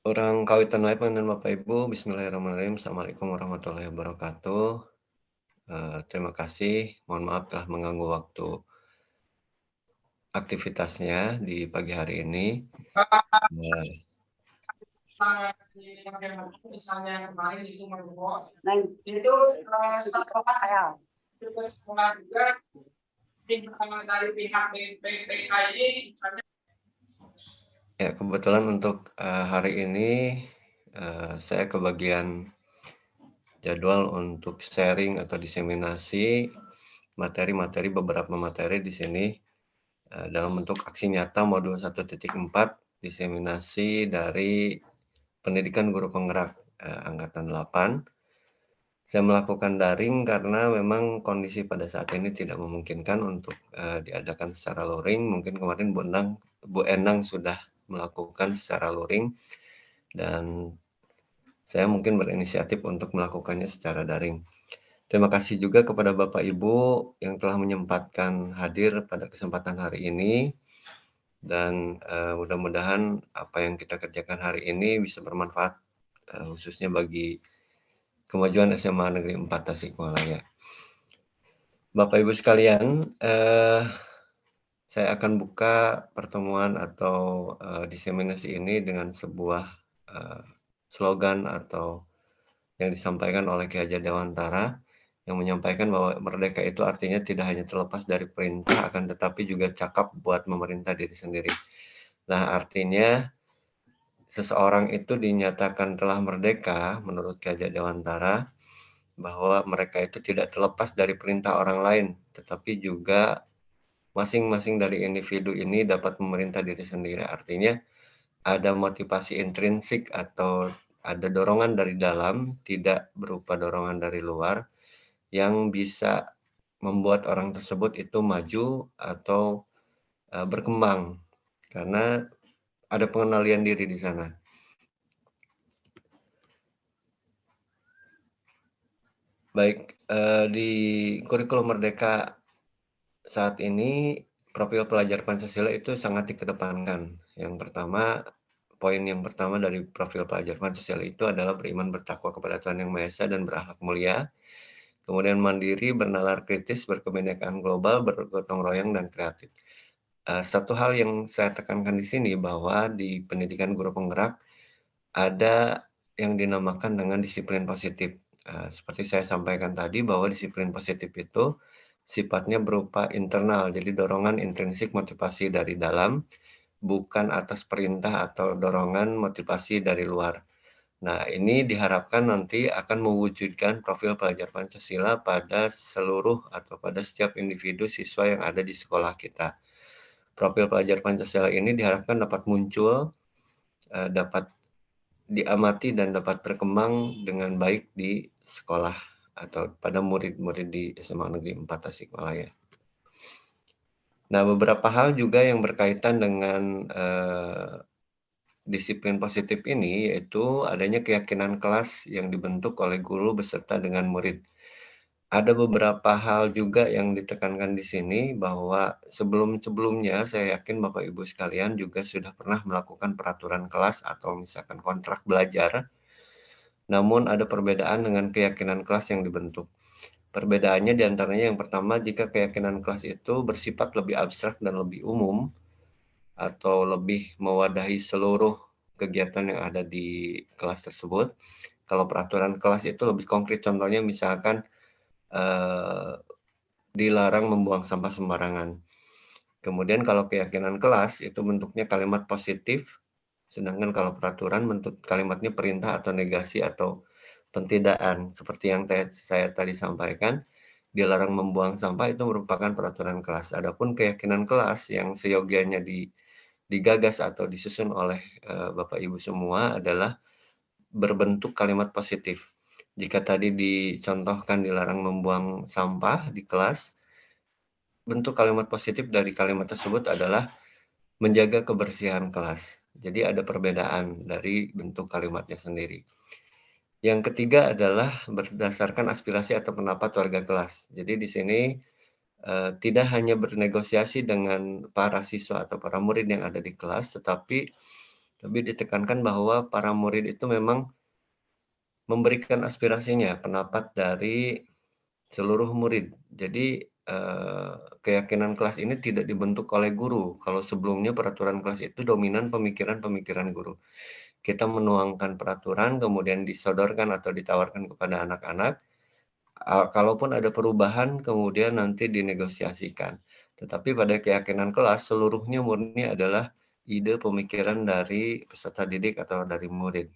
Urang kawitan wae panganten Bapak Ibu, bismillahirrahmanirrahim. Assalamualaikum warahmatullahi wabarakatuh. Terima kasih, mohon maaf telah mengganggu waktu aktivitasnya di pagi hari ini. Eee, Misalnya kemarin itu merokok, nah itu satu hal juga sekolah juga dari pihak BPKI misalnya. ya kebetulan untuk, hari ini, saya kebagian jadwal untuk sharing atau diseminasi materi-materi beberapa materi di sini, dalam bentuk aksi nyata modul 1.4 diseminasi dari pendidikan guru penggerak, angkatan 8. Saya melakukan daring karena memang kondisi pada saat ini tidak memungkinkan untuk, diadakan secara luring. Mungkin kemarin Bu Endang sudah melakukan secara luring dan saya mungkin berinisiatif untuk melakukannya secara daring. Terima kasih juga kepada Bapak Ibu yang telah menyempatkan hadir pada kesempatan hari ini dan, mudah-mudahan apa yang kita kerjakan hari ini bisa bermanfaat, khususnya bagi kemajuan SMA Negeri 4 Tasikmalaya. Bapak Ibu sekalian, saya akan buka pertemuan atau, diseminasi ini dengan sebuah, eee, slogan atau yang disampaikan oleh Ki Hajar Dewantara, yang menyampaikan bahwa merdeka itu artinya tidak hanya terlepas dari perintah, akan tetapi juga cakap buat memerintah diri sendiri. Nah, artinya seseorang itu dinyatakan telah merdeka menurut Ki Hajar Dewantara, bahwa mereka itu tidak terlepas dari perintah orang lain, tetapi juga masing-masing dari individu ini dapat memerintah diri sendiri. Artinya ada motivasi intrinsik atau ada dorongan dari dalam, tidak berupa dorongan dari luar, yang bisa membuat orang tersebut itu maju atau, berkembang, karena ada pengendalian diri di sana. Baik, di kurikulum Merdeka saat ini, profil pelajar Pancasila itu sangat dikedepankan. Yang pertama, poin yang pertama dari profil pelajar Pancasila itu adalah beriman bertakwa kepada Tuhan Yang Maha Esa dan berakhlak mulia, kemudian mandiri, bernalar kritis, berkebinekaan global, bergotong royong, dan kreatif. Satu hal yang saya tekankan di sini bahwa di pendidikan guru penggerak ada yang dinamakan dengan disiplin positif. Seperti saya sampaikan tadi bahwa disiplin positif itu sifatnya berupa internal, jadi dorongan intrinsik motivasi dari dalam, bukan atas perintah atau dorongan motivasi dari luar. Nah, ini diharapkan nanti akan mewujudkan profil pelajar Pancasila pada seluruh atau pada setiap individu siswa yang ada di sekolah kita. Profil pelajar Pancasila ini diharapkan dapat muncul, dapat diamati dan dapat berkembang dengan baik di sekolah atau pada murid-murid di SMA Negeri 4 Tasikmalaya. Nah, beberapa hal juga yang berkaitan dengan, disiplin positif ini, yaitu adanya keyakinan kelas yang dibentuk oleh guru beserta dengan murid. Ada beberapa hal juga yang ditekankan di sini bahwa sebelum-sebelumnya saya yakin Bapak Ibu sekalian juga sudah pernah melakukan peraturan kelas atau misalkan kontrak belajar, namun ada perbedaan dengan keyakinan kelas yang dibentuk. Perbedaannya di antaranya yang pertama, jika keyakinan kelas itu bersifat lebih abstrak dan lebih umum, atau lebih mewadahi seluruh kegiatan yang ada di kelas tersebut. Kalau peraturan kelas itu lebih konkret, contohnya misalkan, eee, dilarang membuang sampah sembarangan. Kemudian kalau keyakinan kelas itu bentuknya kalimat positif, sedangkan kalau peraturan bentuk kalimatnya perintah atau negasi atau pentidaan. Seperti yang saya tadi sampaikan, dilarang membuang sampah itu merupakan peraturan kelas. Adapun keyakinan kelas yang seyogianya digagas atau disusun oleh, Bapak Ibu semua adalah berbentuk kalimat positif. Jika tadi dicontohkan dilarang membuang sampah di kelas, bentuk kalimat positif dari kalimat tersebut adalah menjaga kebersihan kelas. Jadi ada perbedaan dari bentuk kalimatnya sendiri. Yang ketiga adalah berdasarkan aspirasi atau pendapat warga kelas. Jadi di sini, tidak hanya bernegosiasi dengan para siswa atau para murid yang ada di kelas, tetapi Tapi ditekankan bahwa para murid itu memang memberikan aspirasinya, pendapat dari seluruh murid. Jadi, keyakinan kelas ini tidak dibentuk oleh guru. Kalau sebelumnya peraturan kelas itu dominan pemikiran-pemikiran guru. Kita menuangkan peraturan, kemudian disodorkan atau ditawarkan kepada anak-anak, kalaupun ada perubahan kemudian nanti dinegosiasikan. Tetapi pada keyakinan kelas seluruhnya murni adalah ide pemikiran dari peserta didik atau dari murid.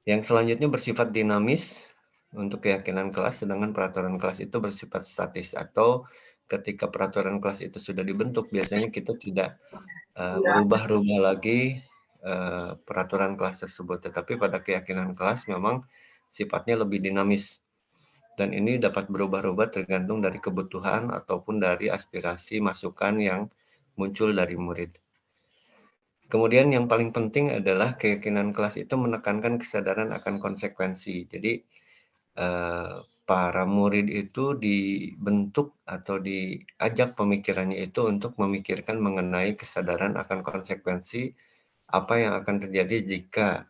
Yang selanjutnya bersifat dinamis untuk keyakinan kelas, sedangkan peraturan kelas itu bersifat statis atau ketika peraturan kelas itu sudah dibentuk, biasanya kita tidak merubah-rubah lagi peraturan kelas tersebut. Tetapi pada keyakinan kelas memang sifatnya lebih dinamis dan ini dapat berubah-ubah tergantung dari kebutuhan ataupun dari aspirasi masukan yang muncul dari murid. Kemudian yang paling penting adalah keyakinan kelas itu menekankan kesadaran akan konsekuensi. Jadi, para murid itu dibentuk atau diajak pemikirannya itu untuk memikirkan mengenai kesadaran akan konsekuensi apa yang akan terjadi jika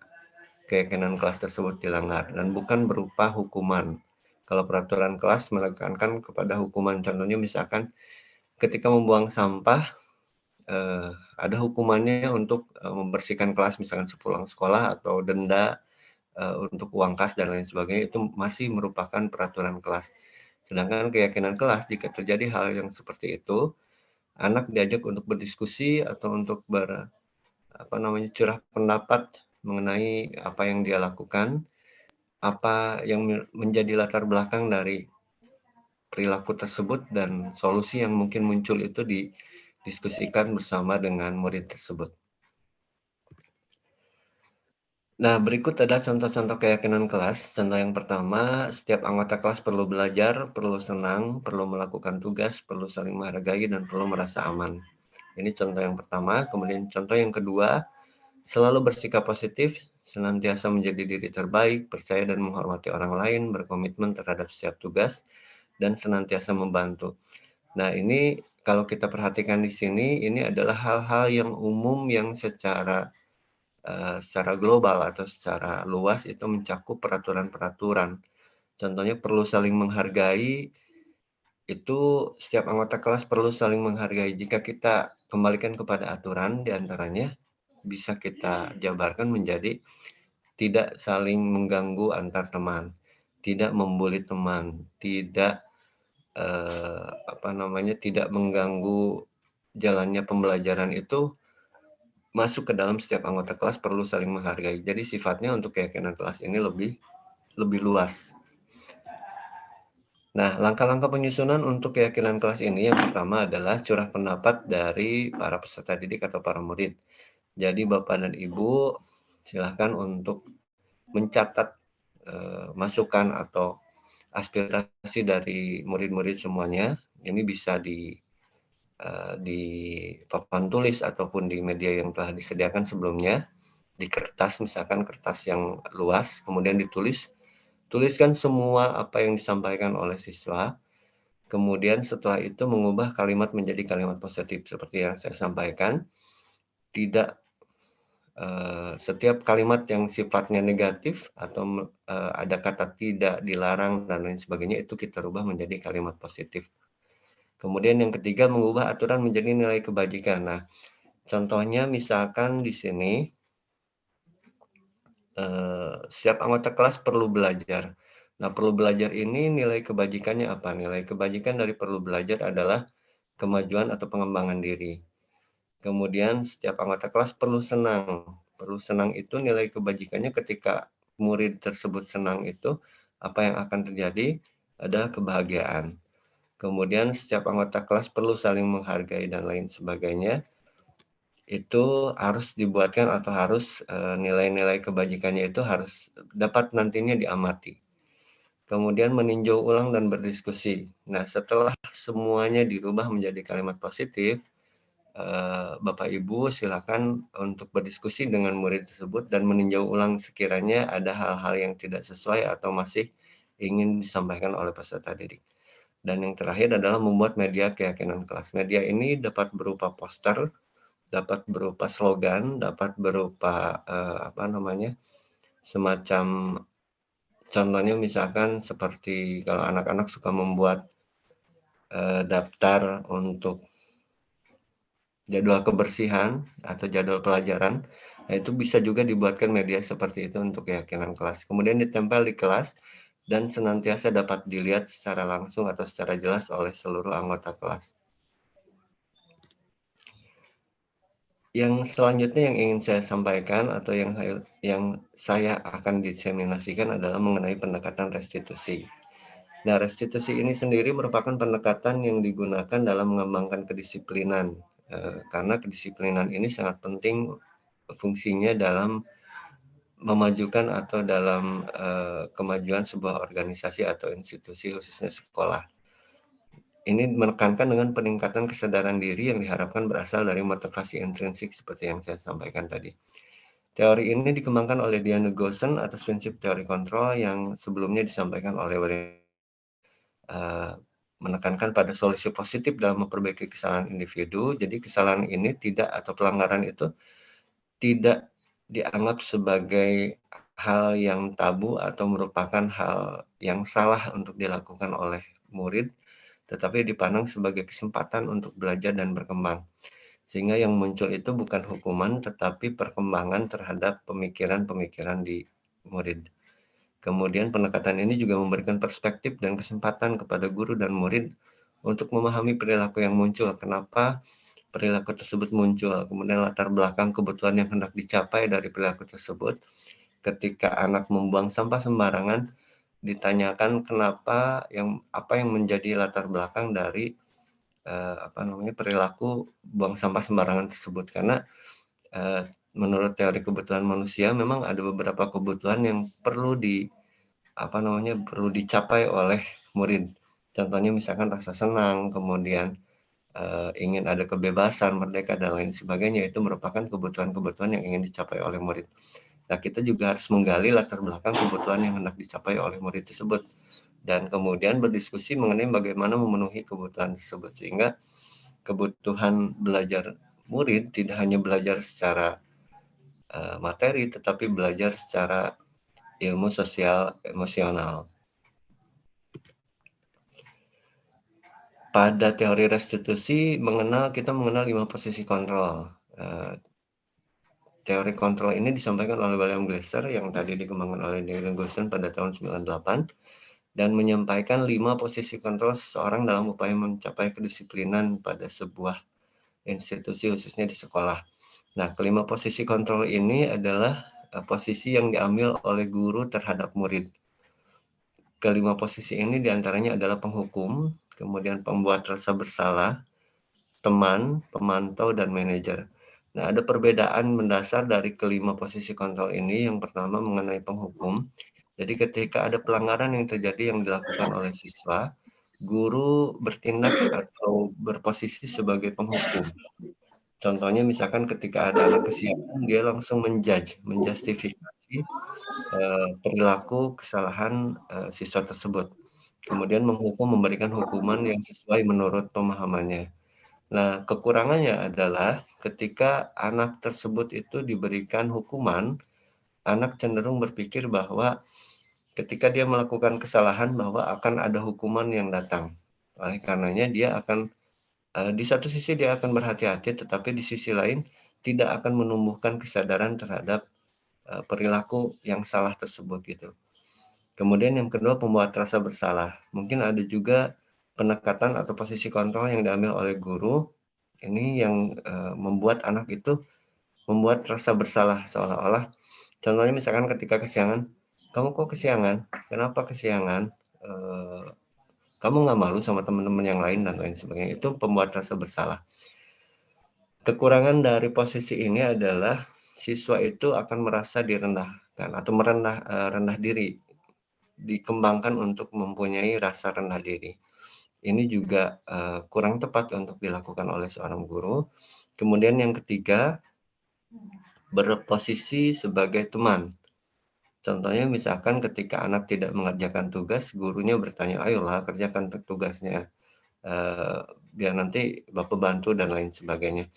keyakinan kelas tersebut dilanggar dan bukan berupa hukuman. Kalau peraturan kelas menekankan kepada hukuman, contohnya misalkan ketika membuang sampah Eee, ada hukumannya untuk, membersihkan kelas misalkan sepulang sekolah atau denda, untuk uang kas dan lain sebagainya itu masih merupakan peraturan kelas. Sedangkan keyakinan kelas jika terjadi hal yang seperti itu, anak diajak untuk berdiskusi atau untuk curah pendapat mengenai apa yang dia lakukan, apa yang menjadi latar belakang dari perilaku tersebut dan solusi yang mungkin muncul itu didiskusikan bersama dengan murid tersebut. Nah, berikut ada contoh-contoh keyakinan kelas. Contoh yang pertama, setiap anggota kelas perlu belajar, perlu senang, perlu melakukan tugas, perlu saling menghargai, dan perlu merasa aman. Ini contoh yang pertama. Kemudian contoh yang kedua, selalu bersikap positif, senantiasa menjadi diri terbaik, percaya dan menghormati orang lain, berkomitmen terhadap setiap tugas, dan senantiasa membantu. Nah, ini kalau kita perhatikan di sini, ini adalah hal-hal yang umum yang secara global atau secara luas itu mencakup peraturan-peraturan. Contohnya perlu saling menghargai, itu setiap anggota kelas perlu saling menghargai. Jika kita kembalikan kepada aturan di antaranya bisa kita jabarkan menjadi tidak saling mengganggu antar teman, tidak membuli teman, tidak, tidak mengganggu jalannya pembelajaran itu masuk ke dalam setiap anggota kelas perlu saling menghargai. Jadi sifatnya untuk keyakinan kelas ini lebih luas. Nah, langkah-langkah penyusunan untuk keyakinan kelas ini yang pertama adalah curah pendapat dari para peserta didik atau para murid. Jadi Bapak dan Ibu silahkan untuk mencatat masukan atau aspirasi dari murid-murid semuanya. Ini bisa di papan tulis ataupun di media yang telah disediakan sebelumnya. Di kertas, misalkan kertas yang luas, kemudian tuliskan semua apa yang disampaikan oleh siswa, kemudian setelah itu mengubah kalimat menjadi kalimat positif seperti yang saya sampaikan. Tidak, setiap kalimat yang sifatnya negatif atau, ada kata tidak, dilarang, dan lain sebagainya, itu kita rubah menjadi kalimat positif. Kemudian yang ketiga, mengubah aturan menjadi nilai kebajikan. Nah, contohnya misalkan di sini, setiap anggota kelas perlu belajar. Nah, perlu belajar ini nilai kebajikannya apa? Nilai kebajikan dari perlu belajar adalah kemajuan atau pengembangan diri. Kemudian setiap anggota kelas perlu senang. Perlu senang itu nilai kebajikannya ketika murid tersebut senang itu, apa yang akan terjadi adalah kebahagiaan. Kemudian setiap anggota kelas perlu saling menghargai dan lain sebagainya. Itu harus dibuatkan atau harus, nilai-nilai kebajikannya itu harus dapat nantinya diamati. Kemudian meninjau ulang dan berdiskusi. Nah, setelah semuanya dirubah menjadi kalimat positif, Bapak Ibu silakan untuk berdiskusi dengan murid tersebut dan meninjau ulang sekiranya ada hal-hal yang tidak sesuai atau masih ingin disampaikan oleh peserta didik. Dan yang terakhir adalah membuat media keyakinan kelas. Media ini dapat berupa poster, dapat berupa slogan, dapat berupa, semacam contohnya misalkan seperti kalau anak-anak suka membuat, daftar untuk jadwal kebersihan atau jadwal pelajaran, nah itu bisa juga dibuatkan media seperti itu untuk keyakinan kelas. Kemudian ditempel di kelas dan senantiasa dapat dilihat secara langsung atau secara jelas oleh seluruh anggota kelas. Yang selanjutnya yang ingin saya sampaikan atau yang saya akan diseminasikan adalah mengenai pendekatan restitusi. Nah, restitusi ini sendiri merupakan pendekatan yang digunakan dalam mengembangkan kedisiplinan, karena kedisiplinan ini sangat penting fungsinya dalam memajukan atau dalam, kemajuan sebuah organisasi atau institusi khususnya sekolah. Ini menekankan dengan peningkatan kesadaran diri yang diharapkan berasal dari motivasi intrinsik seperti yang saya sampaikan tadi. Teori ini dikembangkan oleh Diana Goosen atas prinsip teori kontrol yang sebelumnya disampaikan oleh menekankan pada solusi positif dalam memperbaiki kesalahan individu. Jadi kesalahan ini tidak atau pelanggaran itu tidak dianggap sebagai hal yang tabu atau merupakan hal yang salah untuk dilakukan oleh murid, tetapi dipandang sebagai kesempatan untuk belajar dan berkembang. Sehingga yang muncul itu bukan hukuman, tetapi perkembangan terhadap pemikiran-pemikiran di murid. Kemudian pendekatan ini juga memberikan perspektif dan kesempatan kepada guru dan murid untuk memahami perilaku yang muncul, kenapa perilaku tersebut muncul, kemudian latar belakang kebutuhan yang hendak dicapai dari perilaku tersebut. Ketika anak membuang sampah sembarangan, ditanyakan apa yang menjadi latar belakang dari perilaku buang sampah sembarangan tersebut. Karena menurut teori kebutuhan manusia memang ada beberapa kebutuhan yang perlu dicapai oleh murid. Contohnya misalkan rasa senang, kemudian ingin ada kebebasan, merdeka, dan lain sebagainya. Itu merupakan kebutuhan-kebutuhan yang ingin dicapai oleh murid. Nah, kita juga harus menggali latar belakang kebutuhan yang hendak dicapai oleh murid tersebut. Dan kemudian berdiskusi mengenai bagaimana memenuhi kebutuhan tersebut. Sehingga kebutuhan belajar murid tidak hanya belajar secara materi, tetapi belajar secara ilmu sosial emosional. Pada teori restitusi kita mengenal 5 posisi kontrol. Teori kontrol ini disampaikan oleh William Glasser yang tadi dikembangkan oleh Diana Goosen pada tahun 98 dan menyampaikan 5 posisi kontrol seseorang dalam upaya mencapai kedisiplinan pada sebuah institusi khususnya di sekolah. Nah, kelima posisi kontrol ini adalah posisi yang diambil oleh guru terhadap murid. Kelima posisi ini diantaranya adalah penghukum, kemudian pembuat rasa bersalah, teman, pemantau, dan manajer. Nah, ada perbedaan mendasar dari kelima posisi kontrol ini. Yang pertama mengenai penghukum. Jadi ketika ada pelanggaran yang terjadi yang dilakukan oleh siswa, guru bertindak atau berposisi sebagai penghukum. Contohnya misalkan ketika ada anak kesiangan, dia langsung menjustifikasi perilaku kesalahan siswa tersebut. Kemudian memberikan hukuman yang sesuai menurut pemahamannya. Nah, kekurangannya adalah ketika anak tersebut itu diberikan hukuman, anak cenderung berpikir bahwa ketika dia melakukan kesalahan bahwa akan ada hukuman yang datang. Oleh karenanya dia akan di satu sisi dia akan berhati-hati, tetapi di sisi lain tidak akan menumbuhkan kesadaran terhadap perilaku yang salah tersebut gitu. Kemudian yang kedua pembuat rasa bersalah. Mungkin ada juga pendekatan atau posisi kontrol yang diambil oleh guru. Ini yang membuat anak itu membuat rasa bersalah seolah-olah. Contohnya misalkan ketika kesiangan, "Kamu kok kesiangan? Kenapa kesiangan? Kamu nggak malu sama teman-teman yang lain?" dan lain sebagainya. Itu pembuat rasa bersalah. Kekurangan dari posisi ini adalah siswa itu akan merasa direndahkan atau rendah diri, dikembangkan untuk mempunyai rasa rendah diri. Ini juga kurang tepat untuk dilakukan oleh seorang guru. Kemudian yang ketiga, berposisi sebagai teman. Contohnya misalkan ketika anak tidak mengerjakan tugas, gurunya bertanya, "Ayolah kerjakan tugasnya, biar nanti Bapak bantu," dan lain sebagainya.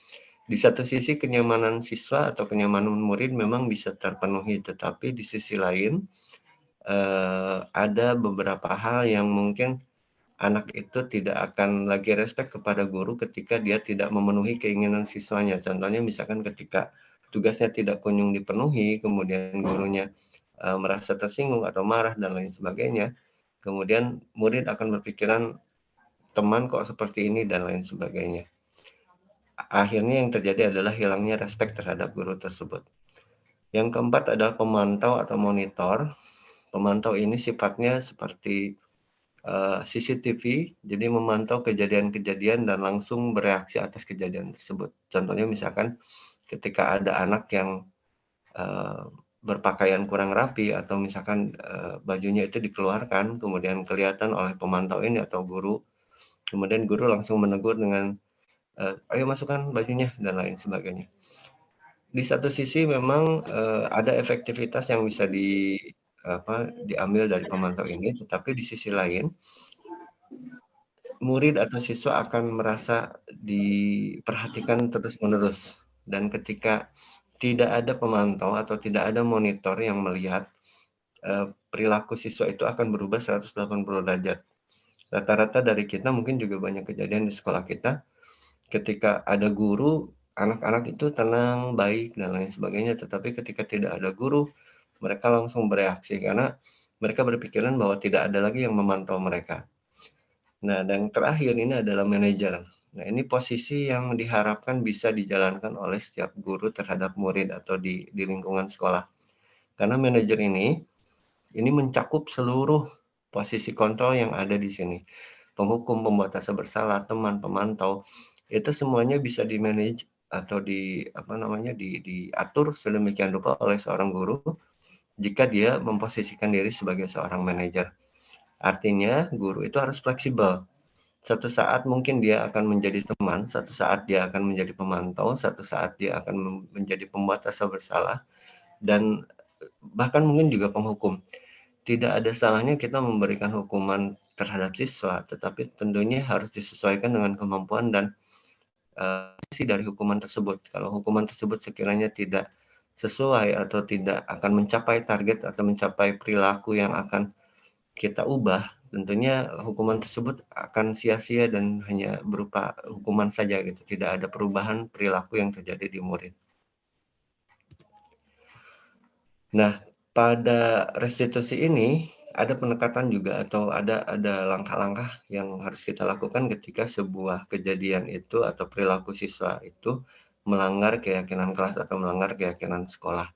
Di satu sisi kenyamanan siswa atau kenyamanan murid memang bisa terpenuhi, tetapi di sisi lain, ada beberapa hal yang mungkin anak itu tidak akan lagi respek kepada guru ketika dia tidak memenuhi keinginan siswanya. Contohnya misalkan ketika tugasnya tidak kunjung dipenuhi, kemudian gurunya, merasa tersinggung atau marah dan lain sebagainya, kemudian murid akan berpikiran, "Teman kok seperti ini?" dan lain sebagainya. Akhirnya yang terjadi adalah hilangnya respek terhadap guru tersebut. Yang keempat adalah pemantau atau monitor. Pemantau ini sifatnya seperti CCTV, jadi memantau kejadian-kejadian dan langsung bereaksi atas kejadian tersebut. Contohnya misalkan ketika ada anak yang eee, berpakaian kurang rapi atau misalkan, bajunya itu dikeluarkan, kemudian kelihatan oleh pemantau ini atau guru, kemudian guru langsung menegur dengan, "Ayo masukkan bajunya," dan lain sebagainya. Di satu sisi memang, ada efektivitas yang bisa diambil dari pemantau ini, tetapi di sisi lain murid atau siswa akan merasa diperhatikan terus-menerus, dan ketika tidak ada pemantau atau tidak ada monitor yang melihat, perilaku siswa itu akan berubah 180 derajat. Rata-rata dari kita mungkin juga banyak kejadian di sekolah kita, ketika ada guru, anak-anak itu tenang, baik, dan lain sebagainya, tetapi ketika tidak ada guru, mereka langsung bereaksi karena mereka berpikiran bahwa tidak ada lagi yang memantau mereka. Nah, dan terakhir ini adalah manajer. Nah, ini posisi yang diharapkan bisa dijalankan oleh setiap guru terhadap murid atau di lingkungan sekolah. Karena manajer ini mencakup seluruh posisi kontrol yang ada di sini. Penghukum, pembuat rasa bersalah, teman, pemantau, itu semuanya bisa di-manage atau diatur sedemikian rupa oleh seorang guru jika dia memposisikan diri sebagai seorang manajer. Artinya, guru itu harus fleksibel. Satu saat mungkin dia akan menjadi teman, satu saat dia akan menjadi pemantau, satu saat dia akan menjadi pembuat rasa bersalah, dan bahkan mungkin juga penghukum. Tidak ada salahnya kita memberikan hukuman terhadap siswa, tetapi tentunya harus disesuaikan dengan kemampuan dan isi dari hukuman tersebut. Kalau hukuman tersebut sekiranya tidak sesuai atau tidak akan mencapai target atau mencapai perilaku yang akan kita ubah, tentunya hukuman tersebut akan sia-sia dan hanya berupa hukuman saja gitu, tidak ada perubahan perilaku yang terjadi di murid. Nah, pada restitusi ini ada pendekatan juga atau ada langkah-langkah yang harus kita lakukan ketika sebuah kejadian itu atau perilaku siswa itu melanggar keyakinan kelas atau melanggar keyakinan sekolah.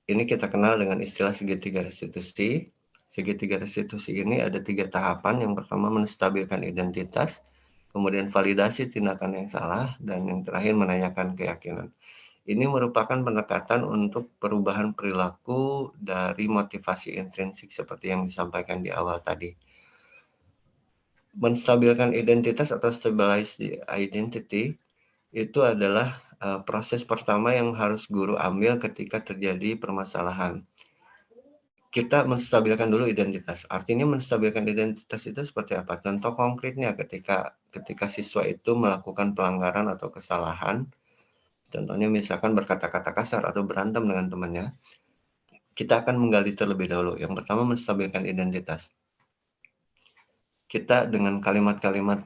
Ini kita kenal dengan istilah segitiga restitusi. Segitiga restitusi ini ada 3 tahapan. Yang pertama menstabilkan identitas, kemudian validasi tindakan yang salah, dan yang terakhir menanyakan keyakinan. Ini merupakan pendekatan untuk perubahan perilaku dari motivasi intrinsik seperti yang disampaikan di awal tadi. Menstabilkan identitas atau stabilize the identity itu adalah proses pertama yang harus guru ambil ketika terjadi permasalahan. Kita menstabilkan dulu identitas. Artinya menstabilkan identitas itu seperti apa? Contoh konkretnya ketika siswa itu melakukan pelanggaran atau kesalahan, contohnya misalkan berkata-kata kasar atau berantem dengan temannya, kita akan menggali terlebih dahulu. Yang pertama menstabilkan identitas. Kita dengan kalimat-kalimat,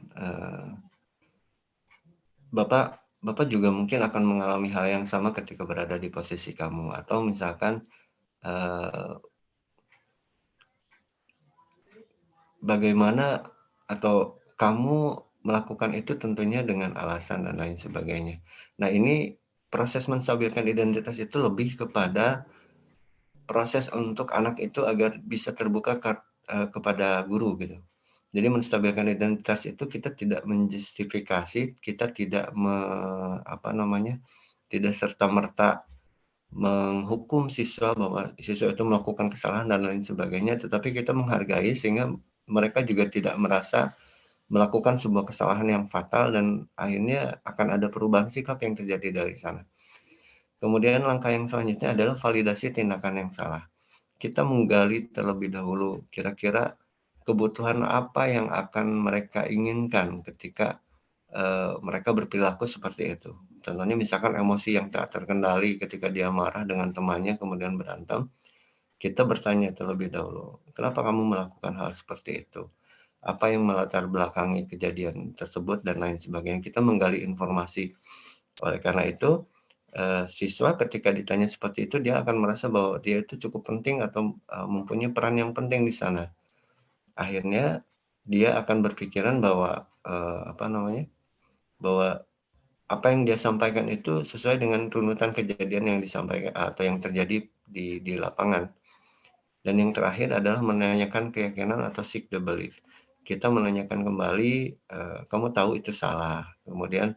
Bapak juga mungkin akan mengalami hal yang sama ketika berada di posisi kamu, atau misalkan, eee, bagaimana atau kamu melakukan itu tentunya dengan alasan dan lain sebagainya. Nah, ini proses menstabilkan identitas itu lebih kepada proses untuk anak itu agar bisa terbuka kepada guru gitu. Jadi menstabilkan identitas itu kita tidak menjustifikasi, kita tidak tidak serta-merta menghukum siswa bahwa siswa itu melakukan kesalahan dan lain sebagainya, tetapi kita menghargai sehingga mereka juga tidak merasa melakukan sebuah kesalahan yang fatal dan akhirnya akan ada perubahan sikap yang terjadi dari sana. Kemudian langkah yang selanjutnya adalah validasi tindakan yang salah. Kita menggali terlebih dahulu kira-kira kebutuhan apa yang akan mereka inginkan ketika mereka berperilaku seperti itu. Contohnya misalkan emosi yang tak terkendali ketika dia marah dengan temannya kemudian berantem, kita bertanya terlebih dahulu, "Kenapa kamu melakukan hal seperti itu? Apa yang melatar belakangi kejadian tersebut?" Dan lain sebagainya. Kita menggali informasi. Oleh karena itu, siswa ketika ditanya seperti itu, dia akan merasa bahwa dia itu cukup penting atau, mempunyai peran yang penting di sana. Akhirnya dia akan berpikiran bahwa, bahwa apa yang dia sampaikan itu sesuai dengan runutan kejadian yang disampaikan atau yang terjadi di lapangan. Dan yang terakhir adalah menanyakan keyakinan atau seek the belief. Kita menanyakan kembali, "Kamu tahu itu salah, kemudian,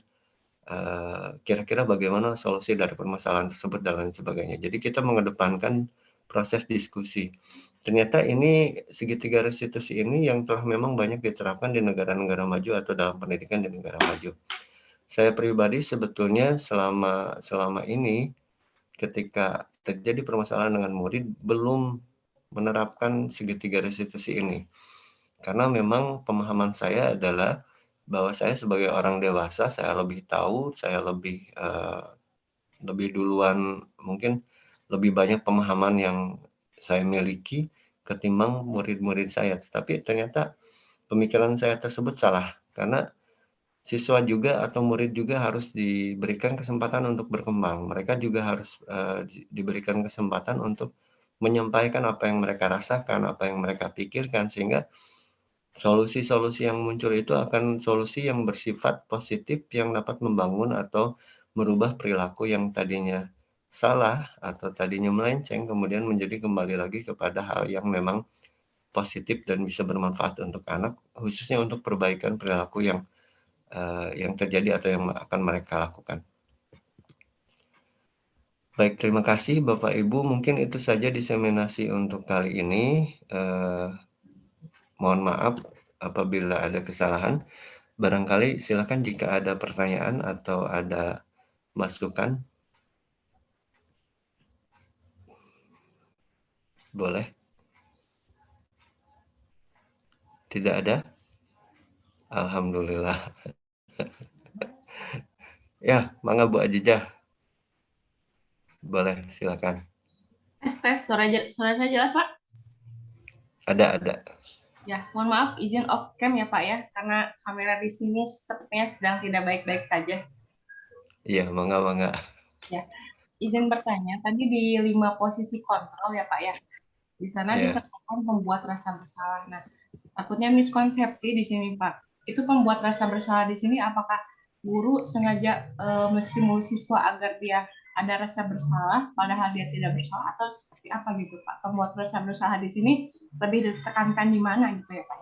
kira-kira bagaimana solusi dari permasalahan tersebut?" Dan lain sebagainya. Jadi kita mengedepankan proses diskusi. Ternyata ini segitiga restitusi ini yang telah memang banyak diterapkan di negara-negara maju atau dalam pendidikan di negara maju. Saya pribadi sebetulnya selama ini ketika terjadi permasalahan dengan murid belum menerapkan segitiga restitusi ini. Karena memang pemahaman saya adalah bahwa saya sebagai orang dewasa, saya lebih tahu, saya lebih duluan mungkin lebih banyak pemahaman yang saya miliki ketimbang murid-murid saya. Tetapi ternyata pemikiran saya tersebut salah, karena siswa juga atau murid juga harus diberikan kesempatan untuk berkembang. Mereka juga harus, diberikan kesempatan untuk menyampaikan apa yang mereka rasakan, apa yang mereka pikirkan, sehingga solusi-solusi yang muncul itu akan solusi yang bersifat positif yang dapat membangun atau merubah perilaku yang tadinya salah atau tadinya melenceng, kemudian menjadi kembali lagi kepada hal yang memang positif dan bisa bermanfaat untuk anak, khususnya untuk perbaikan perilaku yang terjadi atau yang akan mereka lakukan. Baik, terima kasih Bapak Ibu, mungkin itu saja diseminasi untuk kali ini, mohon maaf apabila ada kesalahan. Barangkali silakan jika ada pertanyaan atau ada masukan, boleh. Tidak ada? Alhamdulillah. Ya, mangga Bu Ajijah. Boleh, silakan. Tes, suara saya jelas, Pak? Ada. Ya, mohon maaf izin off cam ya, Pak ya, karena kamera di sini sepertinya sedang tidak baik-baik saja. Iya, mangga. Ya, izin bertanya, tadi di 5 posisi kontrol ya, Pak ya, di sana Ya. disertakan pembuat rasa bersalah. Nah, takutnya miskonsepsi di sini, Pak. Itu pembuat rasa bersalah di sini apakah guru sengaja menstimulus siswa agar dia ada rasa bersalah padahal dia tidak bersalah atau seperti apa gitu, Pak? Pembuat rasa bersalah di sini lebih ditekankan di mana gitu ya, Pak?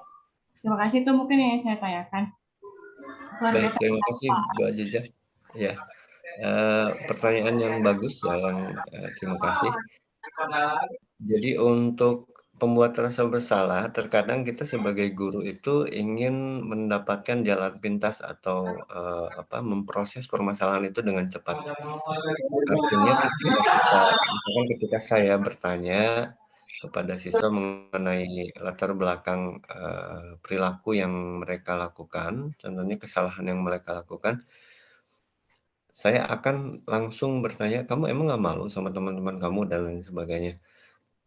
Terima kasih, itu mungkin yang saya tanyakan. Luar Baik, biasa, terima kasih Pak. Bu Ajijah. Ya, pertanyaan yang bagus ya, terima kasih. Jadi untuk pembuat rasa bersalah, terkadang kita sebagai guru itu ingin mendapatkan jalan pintas atau, memproses permasalahan itu dengan cepat. Artinya ketika saya bertanya kepada siswa mengenai latar belakang, perilaku yang mereka lakukan, contohnya kesalahan yang mereka lakukan, saya akan langsung bertanya, "Kamu emang nggak malu sama teman-teman kamu?" Dan lain sebagainya.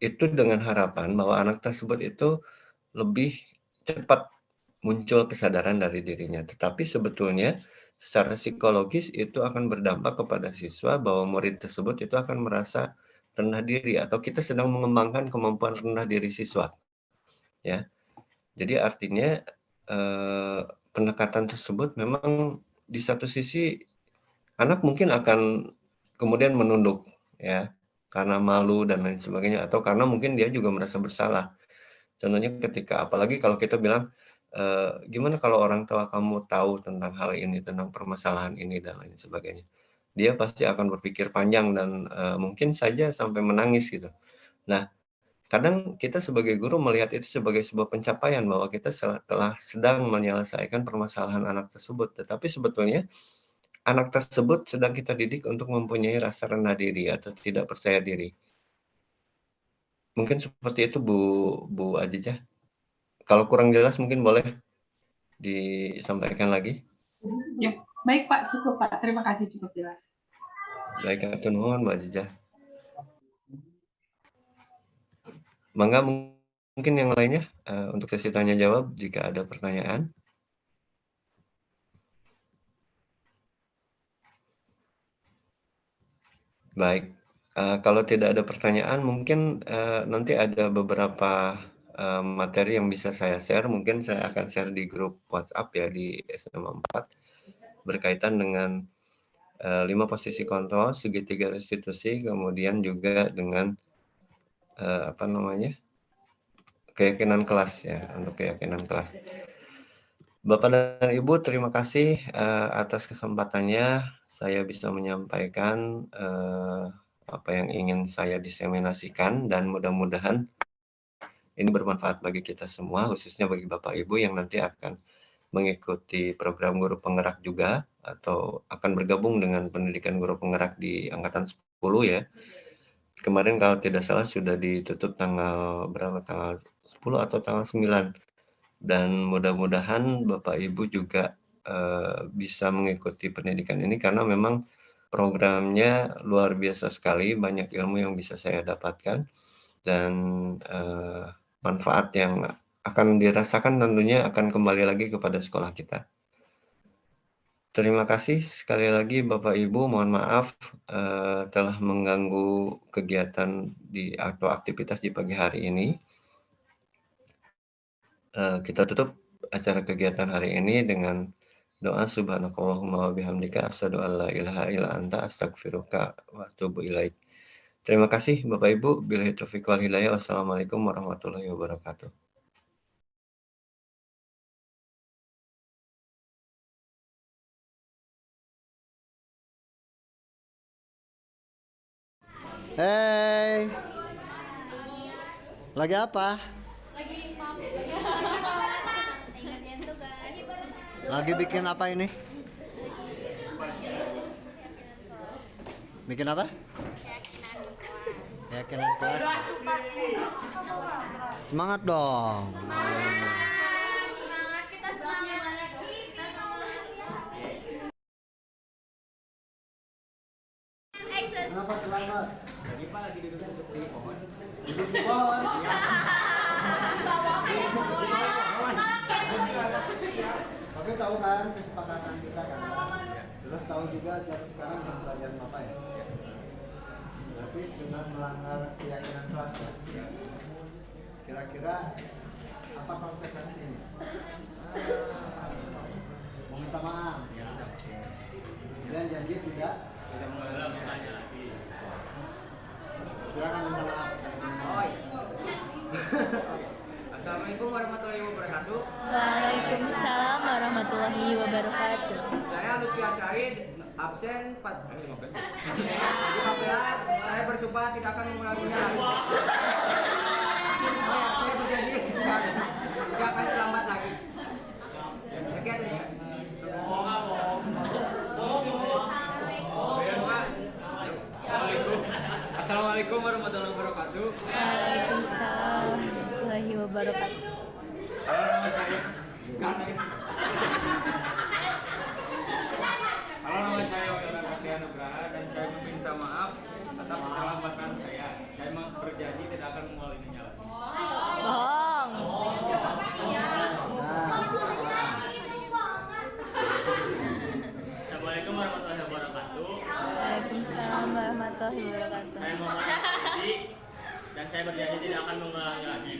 Itu dengan harapan bahwa anak tersebut itu lebih cepat muncul kesadaran dari dirinya. Tetapi sebetulnya secara psikologis itu akan berdampak kepada siswa bahwa murid tersebut itu akan merasa rendah diri atau kita sedang mengembangkan kemampuan rendah diri siswa, ya. Jadi artinya, eee, pendekatan tersebut memang di satu sisi anak mungkin akan kemudian menunduk, ya, karena malu dan lain sebagainya atau karena mungkin dia juga merasa bersalah. Contohnya ketika apalagi kalau kita bilang, "Gimana kalau orang tua kamu tahu tentang hal ini, tentang permasalahan ini?" Dan lain sebagainya. Dia pasti akan berpikir panjang dan, mungkin saja sampai menangis gitu. Nah, kadang kita sebagai guru melihat itu sebagai sebuah pencapaian bahwa kita telah sedang menyelesaikan permasalahan anak tersebut, tetapi sebetulnya anak tersebut sedang kita didik untuk mempunyai rasa rendah diri atau tidak percaya diri. Mungkin seperti itu Bu Ajijah. Kalau kurang jelas mungkin boleh disampaikan lagi? Ya, Baik Pak, cukup Pak. Terima kasih, cukup jelas. Baik, atur nuhun Mbak Jajah. Mangga mungkin yang lainnya untuk sesi tanya jawab jika ada pertanyaan. Baik, kalau tidak ada pertanyaan mungkin nanti ada beberapa materi yang bisa saya share. Mungkin saya akan share di grup WhatsApp ya di SMA 4 berkaitan dengan 5 posisi kontrol, segitiga restitusi, kemudian juga dengan keyakinan kelas ya, untuk keyakinan kelas. Bapak dan Ibu, terima kasih atas kesempatannya saya bisa menyampaikan apa yang ingin saya diseminasikan, dan mudah-mudahan ini bermanfaat bagi kita semua, khususnya bagi Bapak Ibu yang nanti akan mengikuti program guru penggerak juga, atau akan bergabung dengan pendidikan guru penggerak di angkatan 10 ya. Kemarin kalau tidak salah sudah ditutup tanggal 10 atau tanggal 9. Dan mudah-mudahan Bapak Ibu juga bisa mengikuti pendidikan ini karena memang programnya luar biasa sekali, banyak ilmu yang bisa saya dapatkan dan manfaat yang akan dirasakan tentunya akan kembali lagi kepada sekolah kita. Terima kasih sekali lagi Bapak Ibu, mohon maaf telah mengganggu kegiatan atau aktivitas di pagi hari ini. Kita tutup acara kegiatan hari ini dengan doa subhanakallahumma wa bihamdika asyhadu an la ilaha illa anta astaghfiruka wa atubu ilaik. Terima kasih Bapak Ibu, billahi taufiq wal hidayah. Wassalamualaikum warahmatullahi wabarakatuh. Hey, lagi apa? Lagi bikin apa ini? Bikin apa? Keyakinan kelas. Semangat dong. Semangat, kita semangat. Action. Kenapa selamat? Lagi Pak lagi duduk di pohon. Duduk di pohon. Oke, tahu kan kesepakatan kita kan? Terus tahu juga jam sekarang jam pelajaran apa ya? Berarti sudah melanggar keyakinan kelas ya? Kira-kira apa konsekuensinya? Mau minta maaf? Kemudian janji tidak mengulangi lagi. Silakan minta maaf. Assalamualaikum warahmatullahi wabarakatuh. Waalaikumsalam warahmatullahi wabarakatuh. Saya Lutfi Asyahid, absen 15. Saya bersumpah tidak akan mengulanginya lagi. Saya berjanji tidak akan terlambat lagi. Sekian dari saya. Assalamualaikum warahmatullahi wabarakatuh. Waalaikumsalam warahmatullahi wabarakatuh. Halo, nama saya Yoyola Katya Nugraha dan saya meminta maaf atas keterlambatan saya. Saya berjanji tidak akan mengulanginya lagi. Bohong. Assalamualaikum warahmatullahi wabarakatuh. Waalaikumsalam warahmatullahi wabarakatuh. Saya Muhammad Hafizi dan saya berjanji tidak akan mengulangi lagi.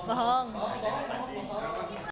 Bohong. Terima kasih.